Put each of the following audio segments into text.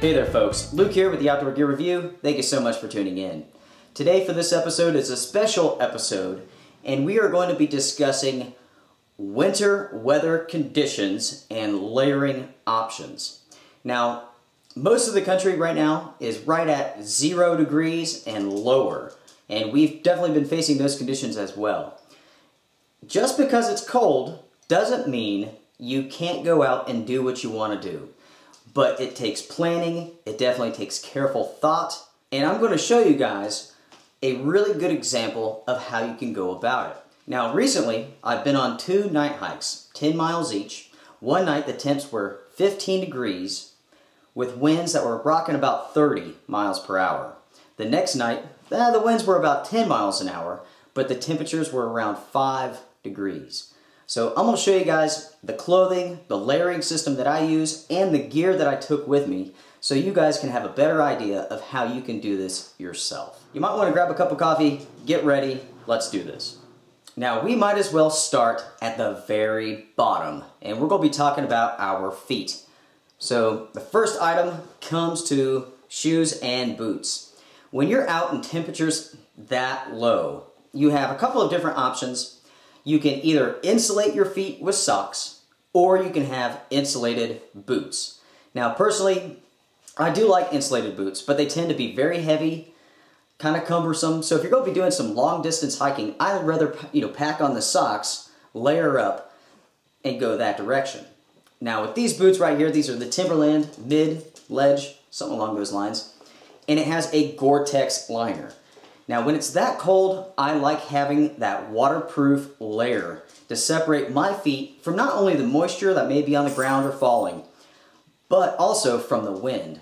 Hey there folks, Luke here with the Outdoor Gear Review. Thank you so much for tuning in. Today for this episode is a special episode and we are going to be discussing winter weather conditions and layering options. Now, most of the country right now is right at 0 degrees and lower, and we've definitely been facing those conditions as well. Just because it's cold doesn't mean you can't go out and do what you want to do. But it takes planning, it definitely takes careful thought, and I'm going to show you guys a really good example of how you can go about it. Now recently, I've been on 2 night hikes, 10 miles each. One night the temps were 15 degrees with winds that were rocking about 30 miles per hour. The next night, the winds were about 10 miles an hour, but the temperatures were around 5 degrees. So I'm going to show you guys the clothing, the layering system that I use, and the gear that I took with me so you guys can have a better idea of how you can do this yourself. You might want to grab a cup of coffee, get ready, let's do this. Now we might as well start at the very bottom, and we're going to be talking about our feet. So the first item comes to shoes and boots. When you're out in temperatures that low, you have a couple of different options. You can either insulate your feet with socks, or you can have insulated boots. Now personally, I do like insulated boots, but they tend to be very heavy, kind of cumbersome. So if you're going to be doing some long distance hiking, I'd rather pack on the socks, layer up, and go that direction. Now with these boots right here, these are the Timberland Mid-Ledge, something along those lines, and it has a Gore-Tex liner. Now when it's that cold, I like having that waterproof layer to separate my feet from not only the moisture that may be on the ground or falling, but also from the wind.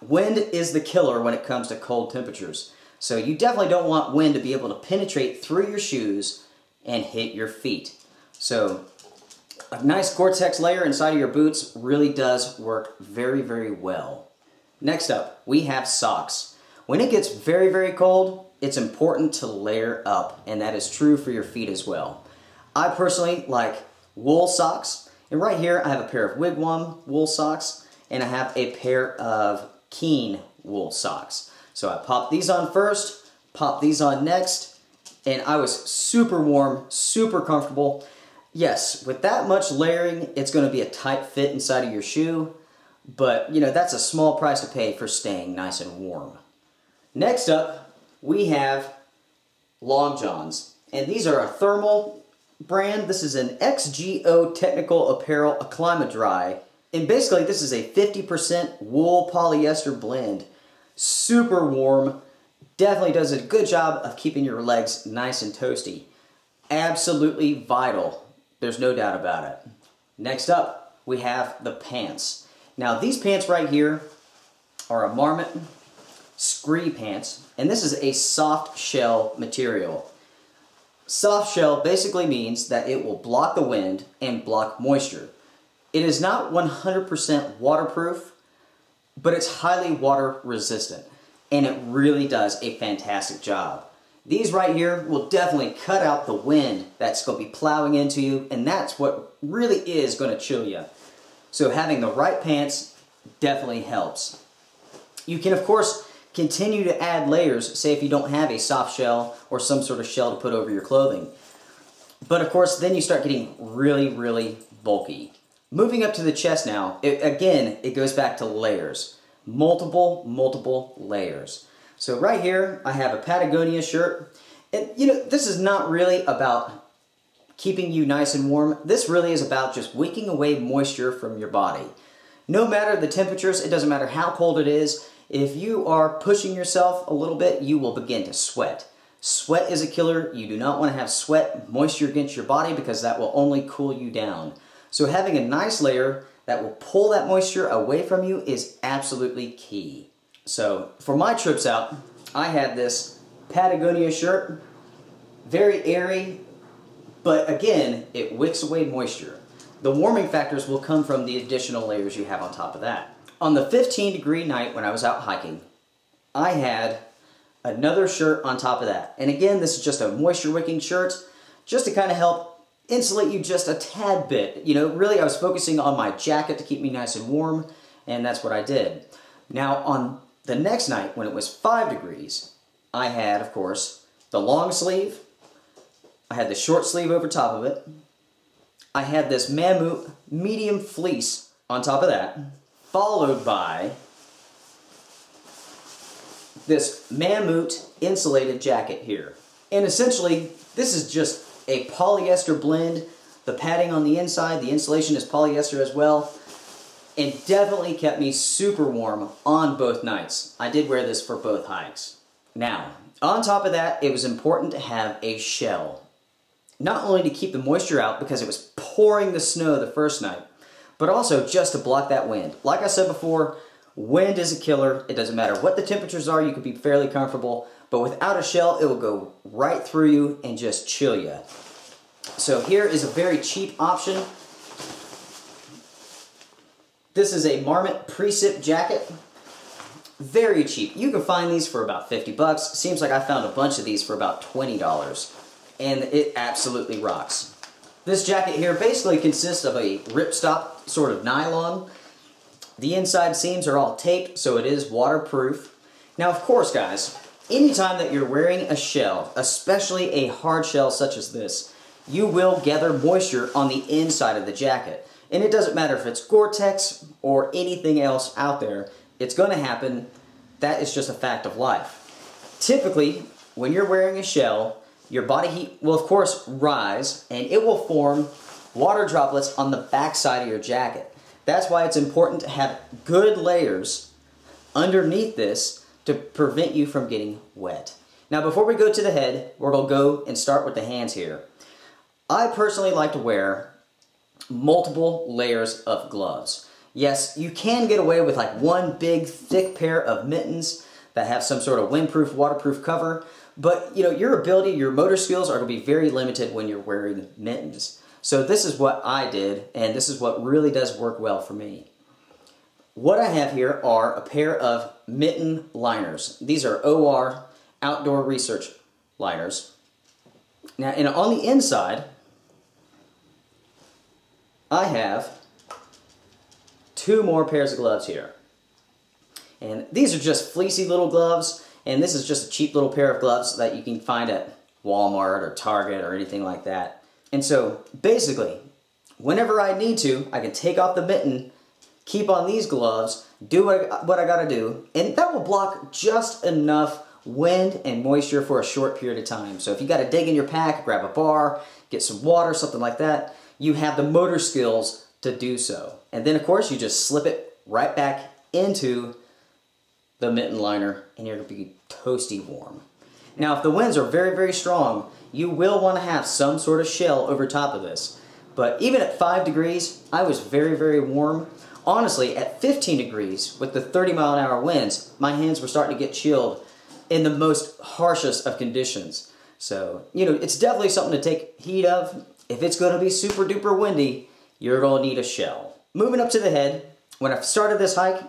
Wind is the killer when it comes to cold temperatures. So you definitely don't want wind to be able to penetrate through your shoes and hit your feet. So a nice Gore-Tex layer inside of your boots really does work very, very well. Next up, we have socks. When it gets very, very cold, it's important to layer up, and that is true for your feet as well. I personally like wool socks, and right here I have a pair of Wigwam wool socks, and I have a pair of Keen wool socks. So I pop these on first, pop these on next, and I was super warm, super comfortable. Yes, with that much layering, it's going to be a tight fit inside of your shoe, but that's a small price to pay for staying nice and warm. Next up, we have Long Johns, and these are a thermal brand. This is an XGO Technical Apparel Acclimadry, and basically this is a 50% wool polyester blend. Super warm, definitely does a good job of keeping your legs nice and toasty. Absolutely vital, there's no doubt about it. Next up, we have the pants. Now these pants right here are a Marmot Scree pants, and this is a soft shell material. Soft shell basically means that it will block the wind and block moisture. It is not 100% waterproof, but it's highly water resistant, and it really does a fantastic job. These right here will definitely cut out the wind that's going to be plowing into you, and that's what really is going to chill you. So having the right pants definitely helps. You can of course continue to add layers, say if you don't have a soft shell or some sort of shell to put over your clothing. But of course, then you start getting really, really bulky. Moving up to the chest now, it goes back to layers. Multiple layers. So right here, I have a Patagonia shirt. And this is not really about keeping you nice and warm. This really is about just wicking away moisture from your body. No matter the temperatures, it doesn't matter how cold it is, if you are pushing yourself a little bit, you will begin to sweat. Sweat is a killer. You do not want to have sweat moisture against your body because that will only cool you down. So having a nice layer that will pull that moisture away from you is absolutely key. So for my trips out, I had this Patagonia shirt, very airy, but again, it wicks away moisture. The warming factors will come from the additional layers you have on top of that. On the 15-degree night when I was out hiking, I had another shirt on top of that. And again, this is just a moisture wicking shirt, just to kind of help insulate you just a tad bit. Really I was focusing on my jacket to keep me nice and warm, and that's what I did. Now on the next night, when it was 5 degrees, I had, of course, the long sleeve, I had the short sleeve over top of it, I had this Mammut medium fleece on top of that, followed by this Mammut insulated jacket here. And essentially, this is just a polyester blend. The padding on the inside, the insulation is polyester as well, and definitely kept me super warm on both nights. I did wear this for both hikes. Now, on top of that, it was important to have a shell. Not only to keep the moisture out because it was pouring the snow the first night, but also just to block that wind. Like I said before, wind is a killer. It doesn't matter what the temperatures are, you can be fairly comfortable, but without a shell, it will go right through you and just chill you. So here is a very cheap option. This is a Marmot Precip jacket. Very cheap. You can find these for about 50 bucks. Seems like I found a bunch of these for about $20. And it absolutely rocks. This jacket here basically consists of a ripstop sort of nylon. The inside seams are all taped, so it is waterproof. Now, of course, guys, anytime that you're wearing a shell, especially a hard shell such as this, you will gather moisture on the inside of the jacket. And it doesn't matter if it's Gore-Tex or anything else out there, it's going to happen. That is just a fact of life. Typically, when you're wearing a shell, your body heat will, of course, rise, and it will form water droplets on the back side of your jacket. That's why it's important to have good layers underneath this to prevent you from getting wet. Now, before we go to the head, we're going to go and start with the hands here. I personally like to wear multiple layers of gloves. Yes, you can get away with like one big, thick pair of mittens that have some sort of windproof, waterproof cover, but you know, your ability, your motor skills are going to be very limited when you're wearing mittens. So this is what I did, and this is what really does work well for me. What I have here are a pair of mitten liners. These are OR, Outdoor Research liners. Now, and on the inside, I have 2 more pairs of gloves here. And these are just fleecy little gloves, and this is just a cheap little pair of gloves that you can find at Walmart or Target or anything like that. And so, basically, whenever I need to, I can take off the mitten, keep on these gloves, do what I gotta do, and that will block just enough wind and moisture for a short period of time. So if you gotta dig in your pack, grab a bar, get some water, something like that, you have the motor skills to do so. And then, of course, you just slip it right back into the mitten liner, and you're going to be toasty warm. Now, if the winds are very, very strong, you will want to have some sort of shell over top of this. But even at 5 degrees, I was very, very warm. Honestly, at 15 degrees, with the 30-mile-an-hour winds, my hands were starting to get chilled in the most harshest of conditions. So, you know, it's definitely something to take heed of. If it's going to be super duper windy, you're going to need a shell. Moving up to the head, when I started this hike,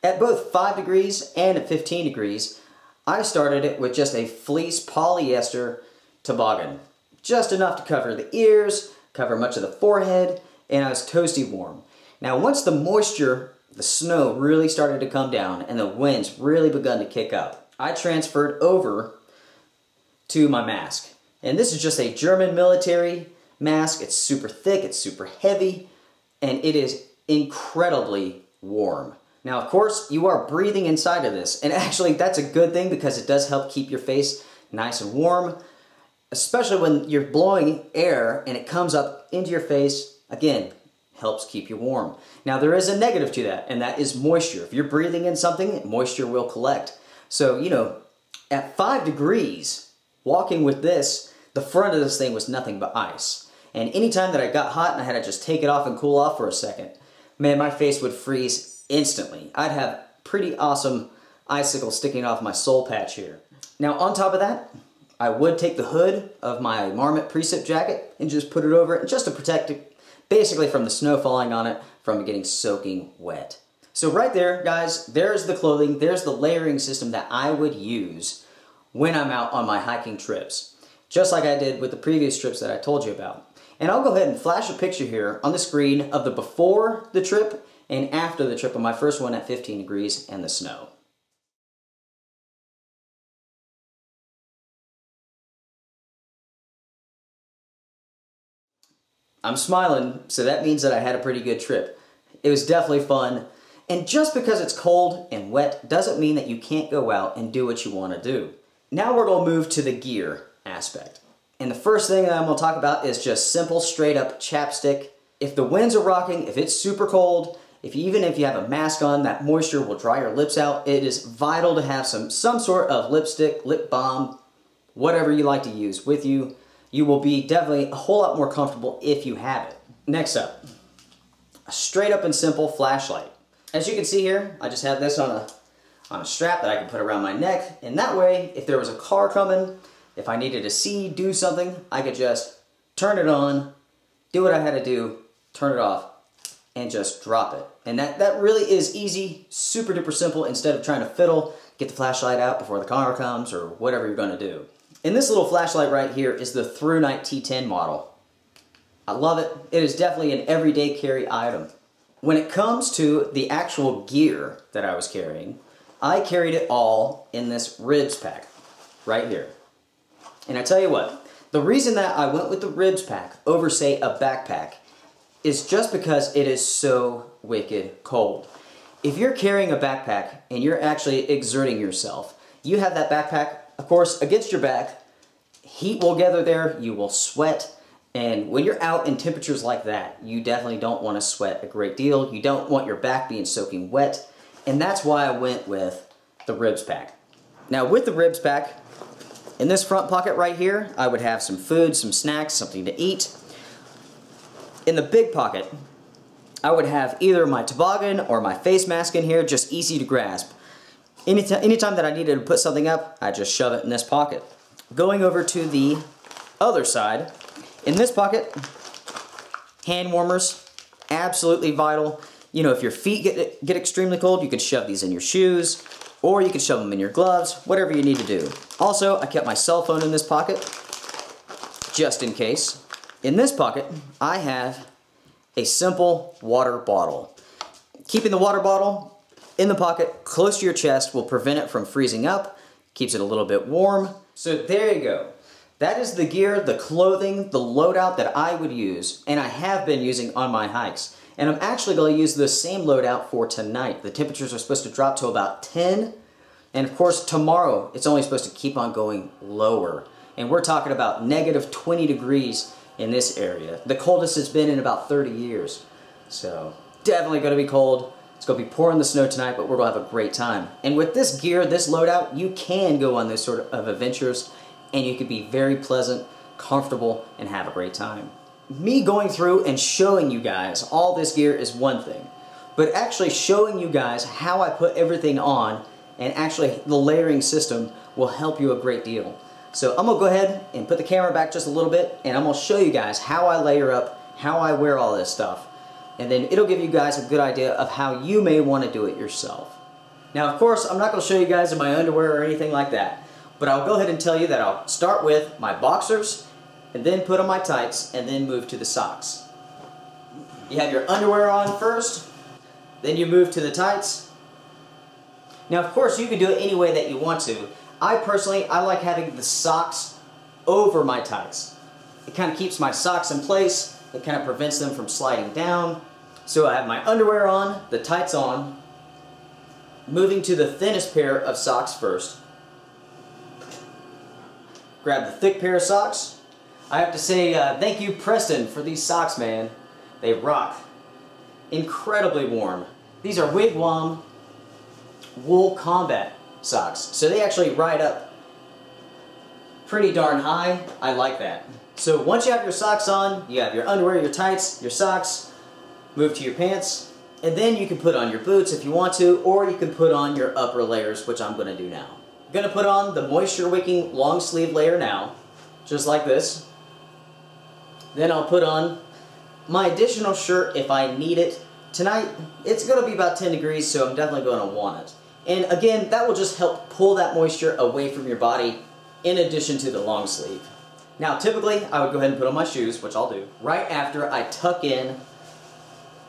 at both 5 degrees and at 15 degrees, I started it with just a fleece polyester toboggan. Just enough to cover the ears, cover much of the forehead, and I was toasty warm. Now, once the moisture, the snow really started to come down and the winds really begun to kick up, I transferred over to my mask. And this is just a German military mask. It's super thick, it's super heavy, and it is incredibly warm. Now, of course, you are breathing inside of this, and actually that's a good thing because it does help keep your face nice and warm, especially when you're blowing air and it comes up into your face. Again, helps keep you warm. Now, there is a negative to that, and that is moisture. If you're breathing in something, moisture will collect. So, you know, at 5 degrees, walking with this, the front of this thing was nothing but ice. And anytime that I got hot and I had to just take it off and cool off for a second, man, my face would freeze instantly. I'd have pretty awesome icicles sticking off my soul patch here. Now, on top of that, I would take the hood of my Marmot Precip jacket and just put it over it just to protect it basically from the snow falling on it from getting soaking wet. So right there, guys, there's the clothing, there's the layering system that I would use when I'm out on my hiking trips, just like I did with the previous trips that I told you about. And I'll go ahead and flash a picture here on the screen of the before the trip and after the trip on my first one at 15 degrees and the snow. I'm smiling, so that means that I had a pretty good trip. It was definitely fun, and just because it's cold and wet doesn't mean that you can't go out and do what you want to do. Now we're going to move to the gear aspect. And the first thing that I'm going to talk about is just simple, straight up chapstick. If the winds are rocking, if it's super cold, even if you have a mask on, that moisture will dry your lips out. It is vital to have some sort of lipstick, lip balm, whatever you like to use with you. You will be definitely a whole lot more comfortable if you have it. Next up, a straight up and simple flashlight. As you can see here, I just have this on a strap that I can put around my neck, and that way, if there was a car coming, if I needed to do something, I could just turn it on, do what I had to do, turn it off, and just drop it. And that really is easy, super duper simple, instead of trying to fiddle, get the flashlight out before the car comes, or whatever you're gonna do. And this little flashlight right here is the ThruNite T10 model. I love it. It is definitely an everyday carry item. When it comes to the actual gear that I was carrying, I carried it all in this ribs pack right here. And I tell you what, the reason that I went with the ribs pack over, say, a backpack is just because it is so wicked cold. If you're carrying a backpack and you're actually exerting yourself, you have that backpack, of course, against your back, heat will gather there, you will sweat, and when you're out in temperatures like that, you definitely don't want to sweat a great deal. You don't want your back being soaking wet, and that's why I went with the ribs pack. Now with the ribs pack, in this front pocket right here, I would have some food, some snacks, something to eat. In the big pocket, I would have either my toboggan or my face mask in here, just easy to grasp. Anytime that I needed to put something up, I just shove it in this pocket. Going over to the other side, in this pocket, hand warmers, absolutely vital. You know, if your feet get extremely cold, you could shove these in your shoes, or you could shove them in your gloves, whatever you need to do. Also, I kept my cell phone in this pocket, just in case. In this pocket, I have a simple water bottle. Keeping the water bottle in the pocket close to your chest will prevent it from freezing up, keeps it a little bit warm. So there you go. That is the gear, the clothing, the loadout that I would use, and I have been using on my hikes. And I'm actually going to use the same loadout for tonight. The temperatures are supposed to drop to about 10, and of course tomorrow it's only supposed to keep on going lower. And we're talking about negative 20 degrees in this area. The coldest it's been in about 30 years. So definitely going to be cold. It's going to be pouring the snow tonight, but we're going to have a great time. And with this gear, this loadout, you can go on this sort of adventures, and you can be very pleasant, comfortable, and have a great time. Me going through and showing you guys all this gear is one thing, but actually showing you guys how I put everything on, and actually the layering system will help you a great deal. So I'm going to go ahead and put the camera back just a little bit, and I'm going to show you guys how I layer up, how I wear all this stuff. And then it'll give you guys a good idea of how you may want to do it yourself. Now, of course, I'm not going to show you guys in my underwear or anything like that, but I'll go ahead and tell you that I'll start with my boxers, and then put on my tights, and then move to the socks. You have your underwear on first, then you move to the tights. Now, of course, you can do it any way that you want to. I personally like having the socks over my tights. It kind of keeps my socks in place. It kind of prevents them from sliding down. So I have my underwear on, the tights on, moving to the thinnest pair of socks first. Grab the thick pair of socks. I have to say thank you, Preston, for these socks, man. They rock. Incredibly warm. These are Wigwam wool combat socks. So they actually ride up pretty darn high. I like that. So once you have your socks on, you have your underwear, your tights, your socks, move to your pants, and then you can put on your boots if you want to, or you can put on your upper layers, which I'm going to do now. I'm going to put on the moisture wicking long sleeve layer now, just like this. Then I'll put on my additional shirt if I need it. Tonight, it's going to be about 10 degrees, so I'm definitely going to want it. And again, that will just help pull that moisture away from your body in addition to the long sleeve. Now, typically, I would go ahead and put on my shoes, which I'll do, right after I tuck in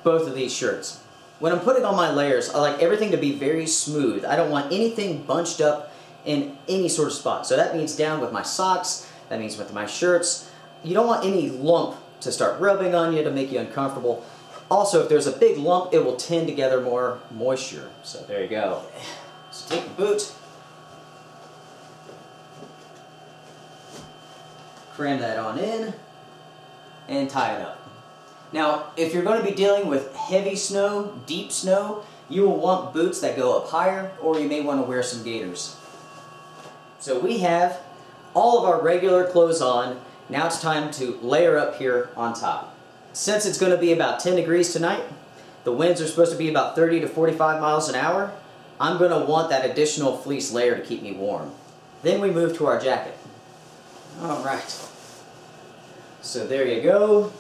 both of these shirts. when I'm putting on my layers, I like everything to be very smooth. I don't want anything bunched up in any sort of spot. So that means down with my socks, that means with my shirts. You don't want any lump to start rubbing on you to make you uncomfortable. Also, if there's a big lump, it will tend to gather more moisture. So there you go. So take the boot, cram that on in, and tie it up. Now, if you're going to be dealing with heavy snow, deep snow, you will want boots that go up higher, or you may want to wear some gaiters. So we have all of our regular clothes on. Now it's time to layer up here on top. Since it's going to be about 10 degrees tonight, the winds are supposed to be about 30 to 45 miles an hour, I'm going to want that additional fleece layer to keep me warm. Then we move to our jacket. Alright. So there you go.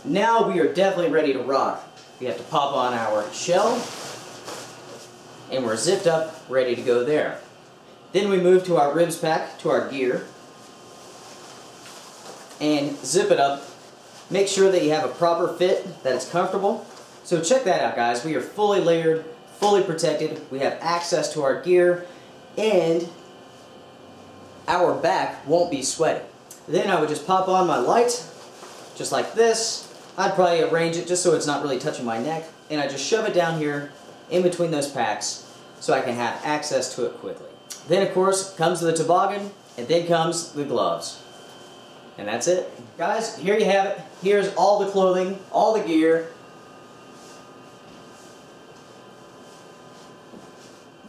Now we are definitely ready to rock. We have to pop on our shell, and we're zipped up, ready to go there. Then we move to our ribs pack, to our gear, and zip it up. Make sure that you have a proper fit, that it's comfortable. So check that out, guys. We are fully layered, fully protected. We have access to our gear, and our back won't be sweaty. Then I would just pop on my light, just like this. I'd probably arrange it just so it's not really touching my neck, and I just shove it down here in between those packs so I can have access to it quickly. Then of course comes the toboggan, and then comes the gloves. And that's it. Guys, here you have it. Here's all the clothing, all the gear.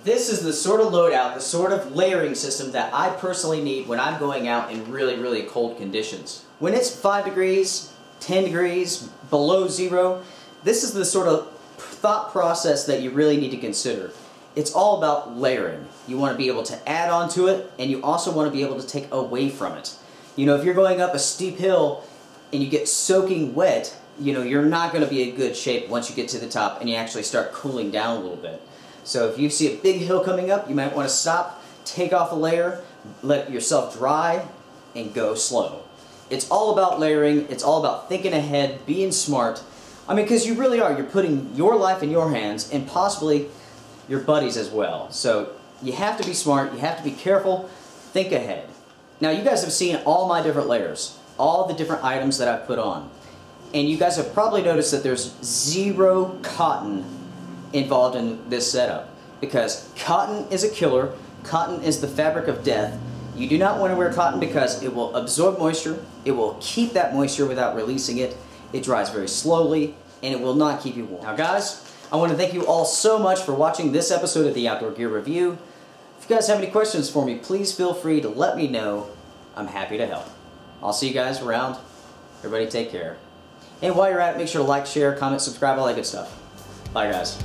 This is the sort of loadout, the sort of layering system that I personally need when I'm going out in really, really cold conditions. When it's 5 degrees, 10 degrees, below zero, this is the sort of thought process that you really need to consider. It's all about layering. You want to be able to add on to it, and you also want to be able to take away from it. You know, if you're going up a steep hill and you get soaking wet, you know, you're not going to be in good shape once you get to the top and you actually start cooling down a little bit. So if you see a big hill coming up, you might want to stop, take off a layer, let yourself dry, and go slow. It's all about layering. It's all about thinking ahead, being smart. I mean, because you really are. You're putting your life in your hands and possibly your buddies as well. So you have to be smart. You have to be careful. Think ahead. Now, you guys have seen all my different layers, all the different items that I've put on. And you guys have probably noticed that there's zero cotton involved in this setup, because cotton is a killer. Cotton is the fabric of death. You do not want to wear cotton because it will absorb moisture, it will keep that moisture without releasing it, it dries very slowly, and it will not keep you warm. Now guys, I want to thank you all so much for watching this episode of the Outdoor Gear Review. If you guys have any questions for me, please feel free to let me know. I'm happy to help. I'll see you guys around. Everybody take care. And while you're at it, make sure to like, share, comment, subscribe, all that good stuff. Bye guys.